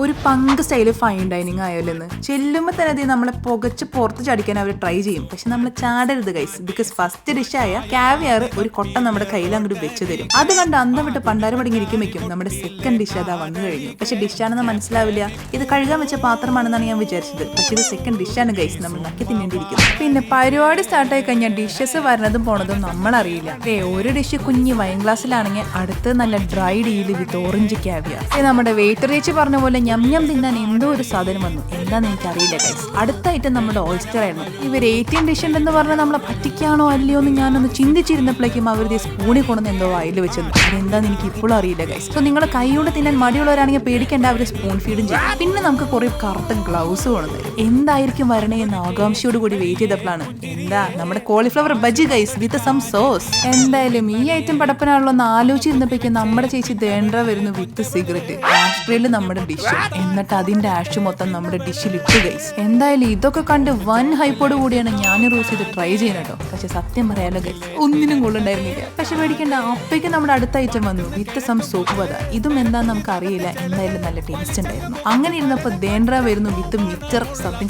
ഒരു പങ്ക് style fine dining ആയാലെന്ന് ചെല്ലുമ്പോൾ തന്നെ അത് നമ്മളെ പുകച്ച് പുറത്ത് ചടിക്കാൻ അവർ ട്രൈ ചെയ്യും. പക്ഷെ നമ്മൾ ചാടരുത് ഗൈസ്. ബിക്കോസ് ഫസ്റ്റ് ഡിഷായ കാവിയാർ ഒരു കൊട്ട നമ്മുടെ കയ്യിൽ അങ്ങോട്ട് വെച്ച് തരും. അത് കണ്ട് അന്തം വിട്ട് പണ്ടാരം പടങ്ങി ഇരിക്കുമ്പോഴേക്കും നമ്മുടെ സെക്കൻഡ് ഡിഷ് അതാ വന്നു കഴിഞ്ഞു. പക്ഷെ ഡിഷാണെന്ന് മനസ്സിലാവില്ല. ഇത് കഴുകാൻ വെച്ച പാത്രമാണെന്നാണ് ഞാൻ വിചാരിച്ചത്. പക്ഷെ ഇത് സെക്കൻഡ് ഡിഷാണ് ഗൈസ്. നമ്മൾ നക്കി തിന്നേണ്ടിയിരിക്കും. പിന്നെ പരിപാടി സ്റ്റാർട്ടായി കഴിഞ്ഞാൽ ഡിഷസ് വരുന്നതും പോണതും നമ്മളറിയില്ല. ഒരു ഡിഷ് കുഞ്ഞി വൈൻ ഗ്ലാസ്സിലാണെങ്കിൽ അടുത്ത് നല്ല dry deal with orange caviar. നമ്മുടെ വെയിറ്റർ ചേച്ചി പറഞ്ഞ പോലെ ഞം തിന്നാൻ എന്തോ ഒരു സാധനം വന്നു. എന്താന്ന് എനിക്കറിയില്ല ഗൈസ്. അടുത്തായിട്ട് നമ്മുടെ ഓയിസ്റ്റർ ആയിരുന്നു. ഇവർ 18 ഡിഷ് ഉണ്ടെന്ന് പറഞ്ഞാൽ നമ്മളെ പറ്റിക്കാണോ അല്ലയോ എന്ന് ഞാനൊന്ന് ചിന്തിച്ചിരുന്നപ്പോഴേക്കും അവർ സ്പൂണിൽ കൊണ്ടുവന്ന് എന്തോ വായിൽ വെച്ചത്. അതെന്താന്ന് എനിക്ക് ഇപ്പോഴും അറിയില്ല ഗൈസ്. സോ നിങ്ങളെ കൈകൊണ്ട് തിന്നാൻ മടിയുള്ളവരാണെങ്കിൽ പേടിക്കേണ്ട, അവർ സ്പൂൺ ഫീഡും ചെയ്യും. പിന്നെ നമുക്ക് കുറെ കറുത്ത ഗ്ലൗസ് കൊണ്ടുവന്നു. എന്തായിരിക്കും വരണേ എന്ന് ആകാംക്ഷയോട് കൂടി വെയിറ്റ് ചെയ്തപ്പോഴാണ് എന്താ നമ്മുടെ cauliflower bajji guys with some sauce. എന്തായാലും ഈ ഐറ്റം പടപ്പനാണല്ലോ എന്ന് ആലോചിച്ചിരുന്നപ്പോഴേക്കും നമ്മുടെ ചേച്ചി ദേണ്ട വരുന്നു വിത്ത് സിഗരറ്റ്. ആഷ്ട്രയിൽ നമ്മുടെ ഡിഷ്, എന്നിട്ട് അതിന്റെ ആഷ് മൊത്തം നമ്മുടെ ഡിഷിൽ ഇട്ടു ഗൈസ്. എന്തായാലും ഇതൊക്കെ കണ്ട് വൻ ഹൈപ്പോട് കൂടിയാണ് ഞാൻ റൂസ് ചെയ്ത് ട്രൈ ചെയ്യുന്നത് കേട്ടോ. പക്ഷെ സത്യം പറയാലോ ഗൈസ്, ഒന്നിനും കൊള്ളുണ്ടായിരുന്നില്ല. പക്ഷെ പേടിക്കേണ്ട, അപ്പേക്ക് നമ്മുടെ അടുത്ത ഐറ്റം വന്നു വിത്ത് സം സോപ്പ് പത. ഇതും എന്താന്ന് നമുക്ക് അറിയില്ല. എന്തായാലും നല്ല ടേസ്റ്റ് ഉണ്ടായിരുന്നു. അങ്ങനെ ഇരുന്നപ്പോൾ ദേണ്ട വരുന്നു വിത്ത് മിക്ചർ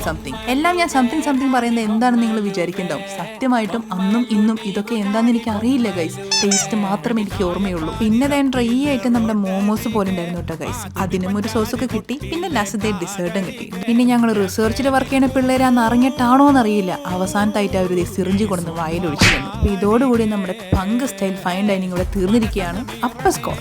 സംതിങ്. എല്ലാം ഞാൻ സംതിങ് പറയുന്നത് എന്താണെന്ന് നിങ്ങൾ വിചാരിക്കണ്ടാവും. സത്യമായിട്ടും അന്നും ഇന്നും ഇതൊക്കെ എന്താണെന്ന് എനിക്ക് അറിയില്ല ഗൈസ്. ടേസ്റ്റ് മാത്രമേ എനിക്ക് ഓർമ്മയുള്ളൂ. പിന്നെ ദേണ്ട ഈ ഐറ്റം നമ്മുടെ മോമോസ് പോലെ ഉണ്ടായിരുന്നു കേട്ടോ ഗൈസ്. അതിനും ഒരു സോസൊക്കെ കിട്ടി. പിന്നെ ലാസ്റ്റത്തെ ഡിസേർട്ടും കിട്ടി. പിന്നെ ഞങ്ങൾ റിസർച്ചിൽ വർക്ക് ചെയ്യുന്ന പിള്ളേരാന്ന് അറിഞ്ഞിട്ടാണോ എന്നറിയില്ല, അവസാനത്തായിട്ട് അവർ സിറിഞ്ച് കൊണ്ടുവന്ന് വായിൽ ഒഴിച്ചു തന്നു. ഇതോടുകൂടി നമ്മുടെ പങ്ക് സ്റ്റൈൽ ഫൈൻ ഡൈനിങ് ഇവിടെ തീർന്നിരിക്കുകയാണ്. അപ്പ സ്കോർ.